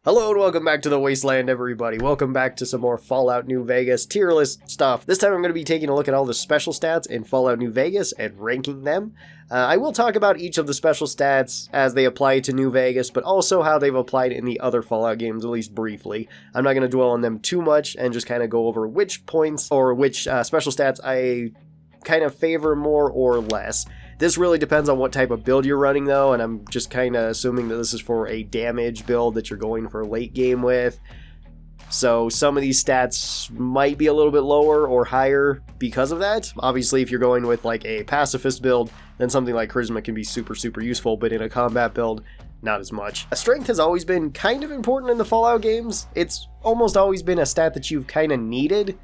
Hello and welcome back to the Wasteland, everybody. Welcome back to some more Fallout New Vegas tier list stuff. This time I'm going to be taking a look at all the special stats in Fallout New Vegas and ranking them. I will talk about each of the special stats as they apply to New Vegas, but also how they've applied in the other Fallout games, at least briefly. I'm not going to dwell on them too much and just kind of go over which points or which special stats I kind of favor more or less. This really depends on what type of build you're running though, and I'm just kind of assuming that this is for a damage build that you're going for late game with. So some of these stats might be a little bit lower or higher because of that. Obviously, if you're going with like a pacifist build, then something like charisma can be super useful, but in a combat build, not as much. Strength has always been kind of important in the Fallout games. It's almost always been a stat that you've kind of needed,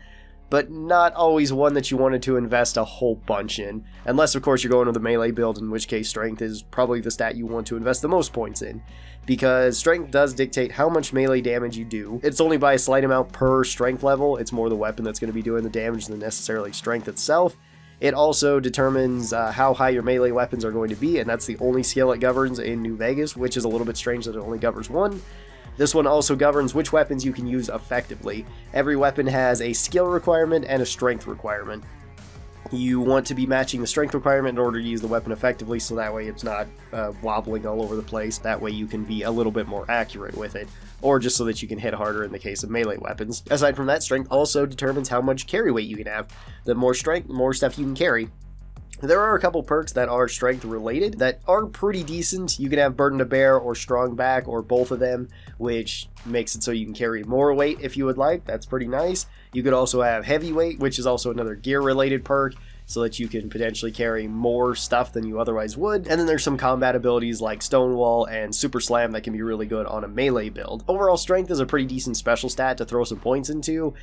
but not always one that you wanted to invest a whole bunch in. Unless, of course, you're going with a melee build, in which case strength is probably the stat you want to invest the most points in. Because strength does dictate how much melee damage you do. It's only by a slight amount per strength level. It's more the weapon that's going to be doing the damage than necessarily strength itself. It also determines how high your melee weapons are going to be, and that's the only skill it governs in New Vegas, which is a little bit strange that it only governs one. This one also governs which weapons you can use effectively. Every weapon has a skill requirement and a strength requirement. You want to be matching the strength requirement in order to use the weapon effectively, so that way it's not wobbling all over the place. That way you can be a little bit more accurate with it, or just so that you can hit harder in the case of melee weapons. Aside from that, strength also determines how much carry weight you can have. The more strength, the more stuff you can carry. There are a couple perks that are strength related that are pretty decent. You can have burden to bear or strong back or both of them, which makes it so you can carry more weight if you would like. That's pretty nice. You could also have heavyweight, which is also another gear related perk, so that you can potentially carry more stuff than you otherwise would. And then there's some combat abilities like Stonewall and Super Slam that can be really good on a melee build. Overall, strength is a pretty decent special stat to throw some points into.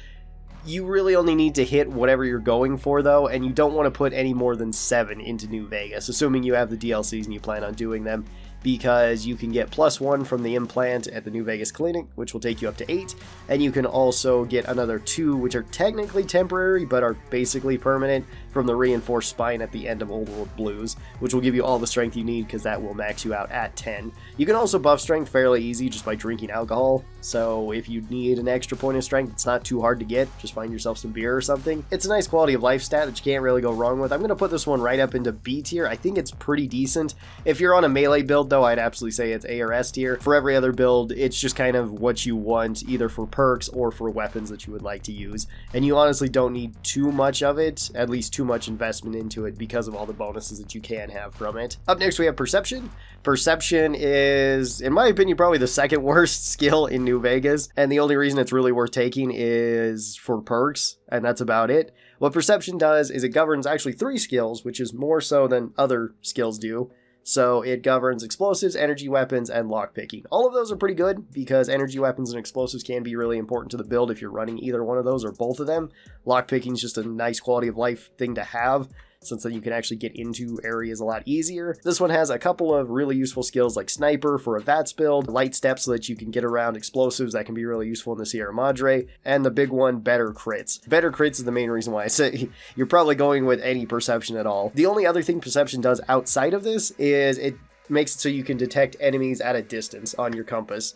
You really only need to hit whatever you're going for though, and you don't want to put any more than 7 into New Vegas, assuming you have the DLCs and you plan on doing them, because you can get +1 from the implant at the New Vegas Clinic, which will take you up to 8, and you can also get another 2, which are technically temporary, but are basically permanent, from the reinforced spine at the end of Old World Blues, which will give you all the strength you need, because that will max you out at 10. You can also buff strength fairly easy just by drinking alcohol, so if you need an extra point of strength, it's not too hard to get. Just find yourself some beer or something. It's a nice quality of life stat that you can't really go wrong with. I'm going to put this one right up into B tier. I think it's pretty decent. If you're on a melee build though, I'd absolutely say it's A or S tier. For every other build, it's just kind of what you want, either for perks or for weapons that you would like to use. And you honestly don't need too much of it, at least too much investment into it, because of all the bonuses that you can have from it. Up next we have Perception. Perception is, in my opinion, probably the second worst skill in New Vegas, and the only reason it's really worth taking is for perks, and that's about it. What Perception does is it governs actually 3 skills, which is more so than other skills do. So it governs explosives, energy weapons, and lockpicking. All of those are pretty good because energy weapons and explosives can be really important to the build if you're running either one of those or both of them. Lockpicking is just a nice quality of life thing to have, since then you can actually get into areas a lot easier. This one has a couple of really useful skills like Sniper for a VATS build, Light Step so that you can get around explosives that can be really useful in the Sierra Madre, and the big one, Better Crits. Better Crits is the main reason why I say you're probably going with any Perception at all. The only other thing Perception does outside of this is it makes it so you can detect enemies at a distance on your compass.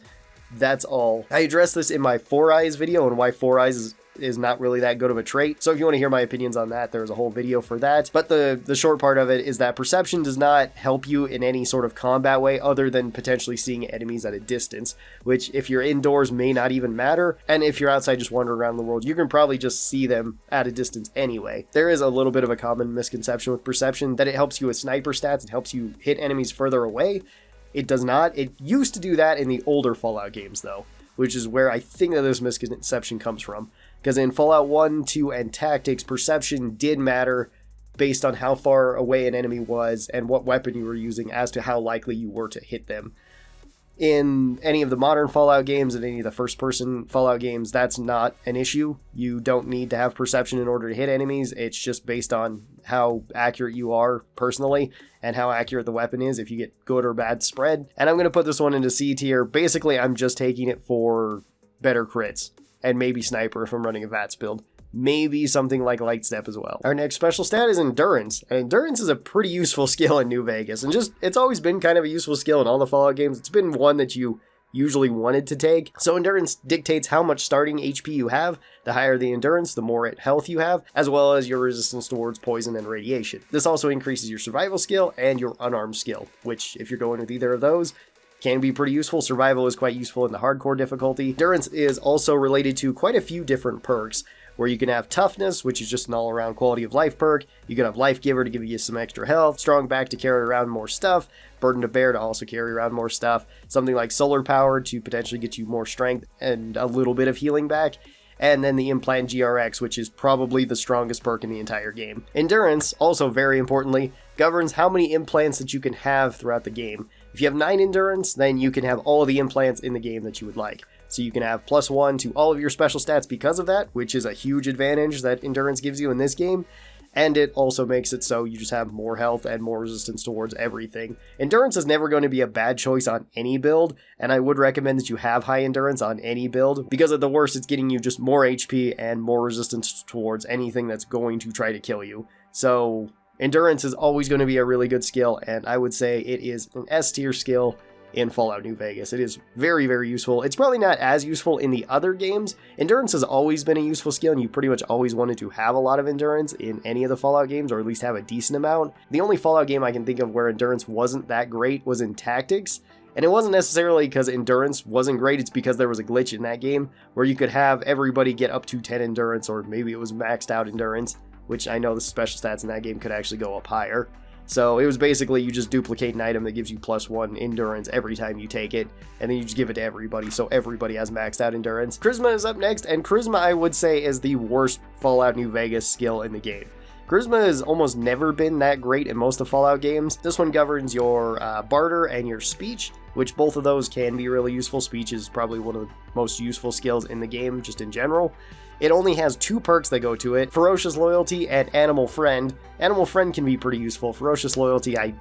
That's all. I addressed this in my 4 Eyes video and why 4 Eyes is not really that good of a trait. So if you want to hear my opinions on that, there's a whole video for that. But the short part of it is that Perception does not help you in any sort of combat way other than potentially seeing enemies at a distance, which if you're indoors may not even matter. And if you're outside just wandering around the world, you can probably just see them at a distance anyway. There is a little bit of a common misconception with Perception that it helps you with sniper stats. It helps you hit enemies further away. It does not. It used to do that in the older Fallout games though, which is where I think that this misconception comes from. Because in Fallout 1, 2, and Tactics, Perception did matter based on how far away an enemy was and what weapon you were using as to how likely you were to hit them. In any of the modern Fallout games and any of the first-person Fallout games, that's not an issue. You don't need to have Perception in order to hit enemies. It's just based on how accurate you are personally and how accurate the weapon is if you get good or bad spread. And I'm going to put this one into C tier. Basically, I'm just taking it for Better Crits. And maybe Sniper if I'm running a VATS build. maybe something like Light Step as well. Our next special stat is Endurance, and Endurance is a pretty useful skill in New Vegas, and just, it's always been kind of a useful skill in all the Fallout games. It's been one that you usually wanted to take. So endurance dictates how much starting HP you have. The higher the endurance, the more health you have, as well as your resistance towards poison and radiation. This also increases your survival skill and your unarmed skill, which if you're going with either of those, can be pretty useful. Survival is quite useful in the hardcore difficulty. Endurance is also related to quite a few different perks, where you can have toughness, which is just an all-around quality of life perk. You can have life giver to give you some extra health, strong back to carry around more stuff, burden to bear to also carry around more stuff, something like solar power to potentially get you more strength and a little bit of healing back, and then the implant GRX, which is probably the strongest perk in the entire game. Endurance, also very importantly, governs how many implants that you can have throughout the game. If you have 9 endurance, then you can have all of the implants in the game that you would like. So you can have +1 to all of your special stats because of that, which is a huge advantage that endurance gives you in this game. And it also makes it so you just have more health and more resistance towards everything. Endurance is never going to be a bad choice on any build, and I would recommend that you have high endurance on any build, because at the worst it's getting you just more HP and more resistance towards anything that's going to try to kill you. So endurance is always going to be a really good skill, and I would say it is an S tier skill in Fallout New Vegas. It is very, very useful. It's probably not as useful in the other games. Endurance has always been a useful skill, and you pretty much always wanted to have a lot of endurance in any of the Fallout games, or at least have a decent amount. The only Fallout game I can think of where endurance wasn't that great was in Tactics, and it wasn't necessarily because endurance wasn't great, it's because there was a glitch in that game where you could have everybody get up to 10 endurance, or maybe it was maxed out endurance, which I know the special stats in that game could actually go up higher. So it was basically you just duplicate an item that gives you +1 endurance every time you take it, and then you just give it to everybody, so everybody has maxed out endurance. Charisma is up next, and Charisma I would say is the worst Fallout New Vegas skill in the game. Charisma has almost never been that great in most of Fallout games. This one governs your barter and your speech, which both of those can be really useful. Speech is probably one of the most useful skills in the game, just in general. It only has 2 perks that go to it, Ferocious Loyalty and Animal Friend. Animal Friend can be pretty useful. Ferocious Loyalty I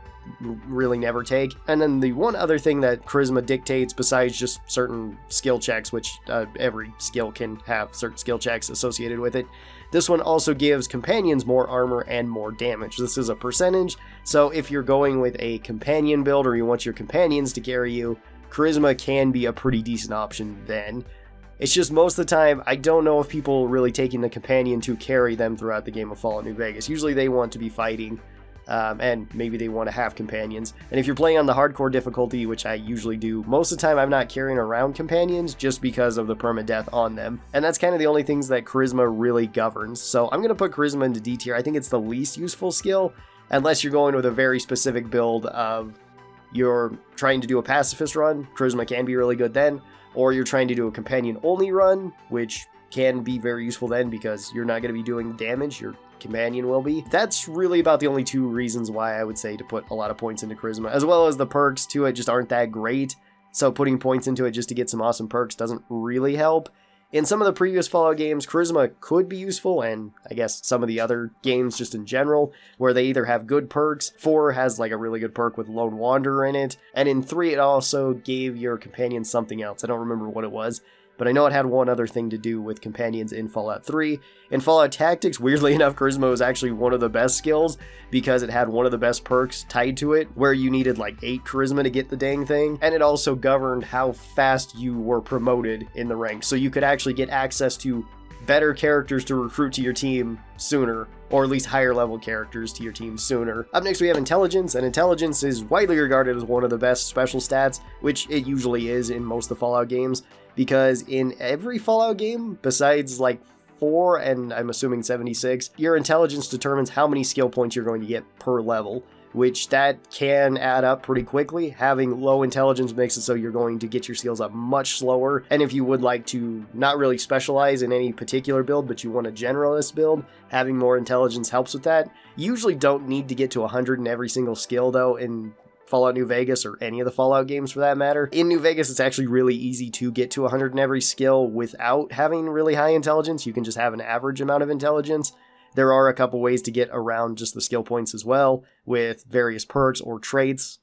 really never take. And then the one other thing that Charisma dictates, besides just certain skill checks, which every skill can have certain skill checks associated with it, this one also gives companions more armor and more damage. This is a percentage, so if you're going with a companion build or you want your companions to carry you, Charisma can be a pretty decent option then. It's just most of the time, I don't know if people are really taking the companion to carry them throughout the game of Fallout New Vegas. Usually they want to be fighting, and maybe they want to have companions. And if you're playing on the hardcore difficulty, which I usually do, most of the time I'm not carrying around companions just because of the permadeath on them. And that's kind of the only things that Charisma really governs. So I'm going to put Charisma into D tier. I think it's the least useful skill, unless you're going with a very specific build of you're trying to do a pacifist run. Charisma can be really good then. Or you're trying to do a companion-only run, which can be very useful then because you're not going to be doing damage, your companion will be. That's really about the only 2 reasons why I would say to put a lot of points into Charisma, as well as the perks to it just aren't that great, so putting points into it just to get some awesome perks doesn't really help. In some of the previous Fallout games, Charisma could be useful, and I guess some of the other games just in general, where they either have good perks. 4 has like a really good perk with Lone Wanderer in it, and in 3 it also gave your companion something else. I don't remember what it was, but I know it had one other thing to do with companions in Fallout 3. In Fallout Tactics, weirdly enough, Charisma was actually one of the best skills because it had one of the best perks tied to it, where you needed like 8 Charisma to get the dang thing, and it also governed how fast you were promoted in the ranks, so you could actually get access to better characters to recruit to your team sooner, or at least higher level characters to your team sooner. Up next we have Intelligence, and Intelligence is widely regarded as one of the best special stats, which it usually is in most of the Fallout games, because in every Fallout game, besides like 4 and I'm assuming 76, your intelligence determines how many skill points you're going to get per level, which that can add up pretty quickly. Having low intelligence makes it so you're going to get your skills up much slower, and if you would like to not really specialize in any particular build, but you want a generalist build, having more intelligence helps with that. You usually don't need to get to 100 in every single skill though in Fallout New Vegas, or any of the Fallout games for that matter. In New Vegas, it's actually really easy to get to 100 in every skill without having really high intelligence. You can just have an average amount of intelligence. There are a couple ways to get around just the skill points as well, with various perks or traits.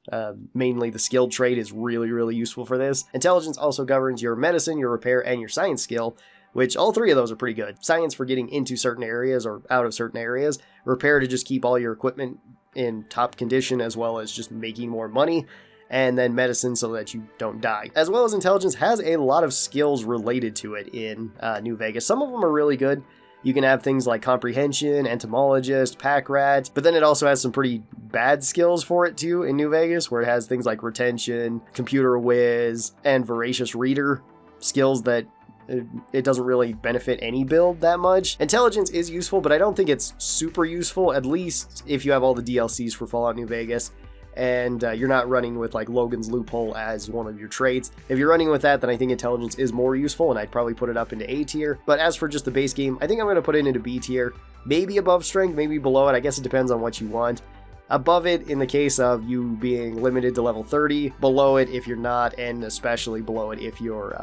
Mainly the skilled trait is really, really useful for this. Intelligence also governs your medicine, your repair, and your science skill, which all 3 of those are pretty good. Science for getting into certain areas or out of certain areas. Repair to just keep all your equipment in top condition, as well as just making more money. and then medicine so that you don't die. As well as intelligence has a lot of skills related to it in New Vegas. Some of them are really good. You can have things like comprehension, entomologist, pack rat, but then it also has some pretty bad skills for it too in New Vegas, where it has things like retention, computer whiz, and voracious reader, skills that it doesn't really benefit any build that much. Intelligence is useful, but I don't think it's super useful, at least if you have all the DLCs for Fallout New Vegas and you're not running with like Logan's Loophole as one of your traits. If you're running with that, then I think intelligence is more useful, and I'd probably put it up into A tier. But as for just the base game, I think I'm going to put it into B tier, maybe above strength, maybe below it. I guess it depends on what you want. Above it in the case of you being limited to level 30, below it if you're not, and especially below it if you're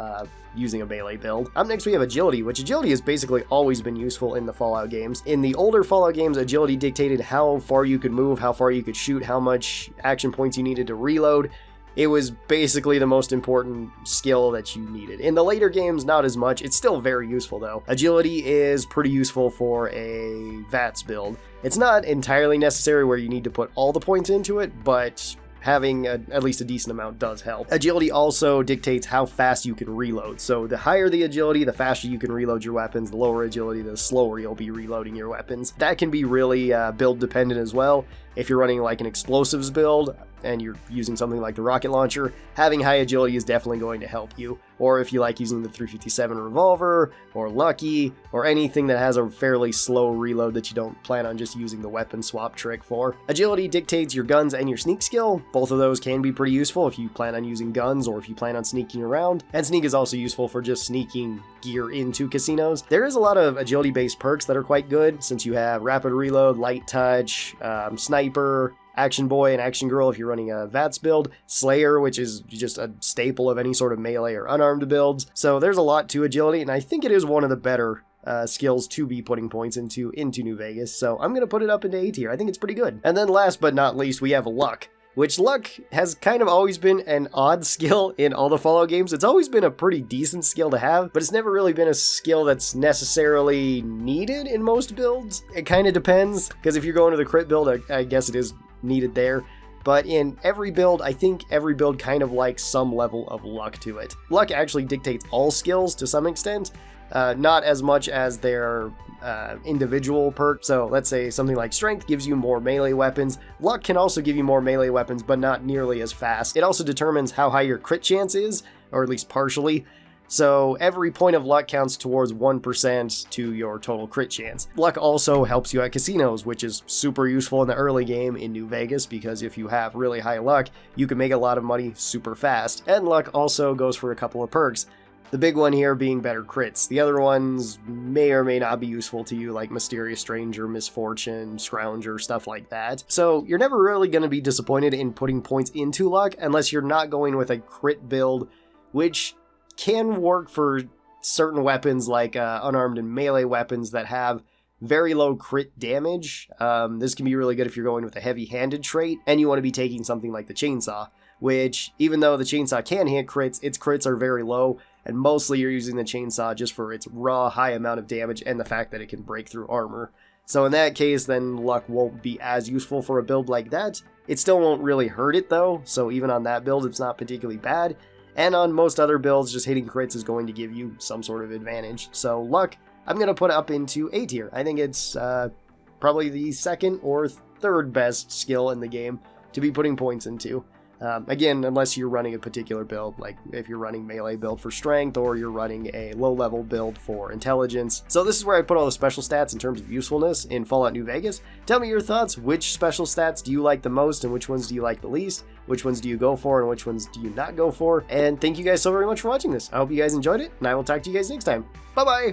using a melee build. Up next we have agility, which agility has basically always been useful in the Fallout games. In the older Fallout games, agility dictated how far you could move, how far you could shoot, how much action points you needed to reload. It was basically the most important skill that you needed. In the later games, not as much. It's still very useful though. Agility is pretty useful for a VATS build. It's not entirely necessary where you need to put all the points into it, but having at least a decent amount does help. Agility also dictates how fast you can reload. So the higher the agility, the faster you can reload your weapons. The lower agility, the slower you'll be reloading your weapons. That can be really build dependent as well. If you're running like an explosives build and you're using something like the rocket launcher, having high agility is definitely going to help you. Or if you like using the 357 revolver or Lucky or anything that has a fairly slow reload that you don't plan on just using the weapon swap trick for. Agility dictates your guns and your sneak skill. Both of those can be pretty useful if you plan on using guns or if you plan on sneaking around. And sneak is also useful for just sneaking gear into casinos. There is a lot of agility based perks that are quite good, since you have rapid reload, light touch, sniper, Action Boy and Action Girl if you're running a VATS build, Slayer, which is just a staple of any sort of melee or unarmed builds. So there's a lot to agility, and I think it is one of the better skills to be putting points into New Vegas. So I'm going to put it up into A tier. I think it's pretty good. And then last but not least, we have luck, which luck has kind of always been an odd skill in all the Fallout games. It's always been a pretty decent skill to have, but it's never really been a skill that's necessarily needed in most builds. It kind of depends, because if you're going to the crit build, I guess it is needed there. But in every build, I think every build kind of likes some level of luck to it. Luck actually dictates all skills to some extent, not as much as their individual perk. So let's say something like strength gives you more melee weapons. Luck can also give you more melee weapons, but not nearly as fast. It also determines how high your crit chance is, or at least partially. So every point of luck counts towards 1% to your total crit chance. Luck also helps you at casinos, which is super useful in the early game in New Vegas, because if you have really high luck, you can make a lot of money super fast. And luck also goes for a couple of perks. The big one here being better crits. The other ones may or may not be useful to you, like Mysterious Stranger, Misfortune, Scrounger, stuff like that. So you're never really going to be disappointed in putting points into luck unless you're not going with a crit build, which can work for certain weapons like unarmed and melee weapons that have very low crit damage. This can be really good if you're going with a heavy-handed trait and you want to be taking something like the chainsaw, which even though the chainsaw can hit crits, its crits are very low, and mostly you're using the chainsaw just for its raw high amount of damage and the fact that it can break through armor. So in that case, then luck won't be as useful for a build like that. It still won't really hurt it though, so even on that build it's not particularly bad. And on most other builds, just hitting crits is going to give you some sort of advantage. So luck, I'm going to put up into A tier. I think it's probably the second or third best skill in the game to be putting points into. Again, unless you're running a particular build, like if you're running melee build for strength or you're running a low-level build for intelligence. So this is where I put all the special stats in terms of usefulness in Fallout New Vegas. Tell me your thoughts. Which special stats do you like the most and which ones do you like the least? Which ones do you go for and which ones do you not go for? And thank you guys so very much for watching this. I hope you guys enjoyed it, and I will talk to you guys next time. Bye-bye!